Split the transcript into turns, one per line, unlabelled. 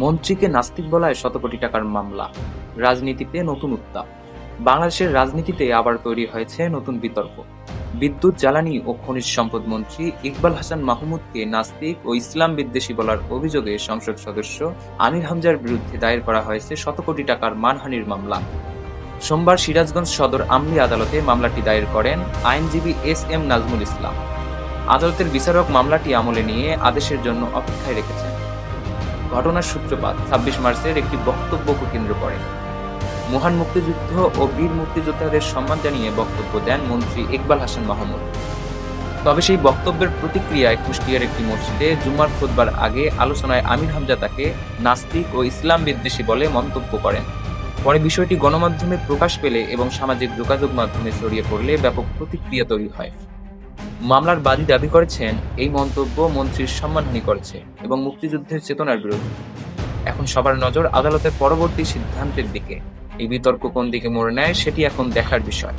মন্ত্রীকে নাস্তিক বলায় শত কোটি টাকার মামলা, রাজনীতিতে নতুন উত্তাপ। বাংলাদেশের রাজনীতিতে আবার তৈরি হয়েছে নতুন বিতর্ক। বিদ্যুৎ, জ্বালানি ও খনিজ সম্পদ মন্ত্রী ইকবাল হাসান মাহমুদকে নাস্তিক ও ইসলাম বিদ্বেষী বলার অভিযোগে সংসদ সদস্য আমির হামজার বিরুদ্ধে দায়ের করা হয়েছে শত কোটি টাকার মানহানির মামলা। সোমবার সিরাজগঞ্জ সদর আমলি আদালতে মামলাটি দায়ের করেন আইনজীবী এস নাজমুল ইসলাম। আদালতের বিচারক মামলাটি আমলে নিয়ে আদেশের জন্য অপেক্ষায় রেখেছেন। ঘটনার সূত্রপাত ২৬ মার্চের একটি বক্তব্যকে কেন্দ্র করে। মহান মুক্তিযুদ্ধ ও বীর মুক্তিযোদ্ধাদের সম্মান জানিয়ে বক্তব্য দেন মন্ত্রী ইকবাল হাসান মাহমুদ। তবে সেই বক্তব্যের প্রতিক্রিয়ায় কুষ্টিয়ার একটি মসজিদে জুমার খুতবার আগে আলোচনায় আমির হামজা তাকে নাস্তিক ও ইসলাম বিদ্বেষী বলে মন্তব্য করেন। পরে বিষয়টি গণমাধ্যমে প্রকাশ পেলে এবং সামাজিক যোগাযোগ মাধ্যমে ছড়িয়ে পড়লে ব্যাপক প্রতিক্রিয়া তৈরি হয়। মামলার বাদী দাবি করেছেন, এই মন্তব্য মন্ত্রীর সম্মানহানি করেছে এবং মুক্তিযুদ্ধের চেতনার বিরোধী। এখন সবার নজর আদালতের পরবর্তী সিদ্ধান্তের দিকে। এই বিতর্ক কোন দিকে মোড় নেয় সেটি এখন দেখার বিষয়।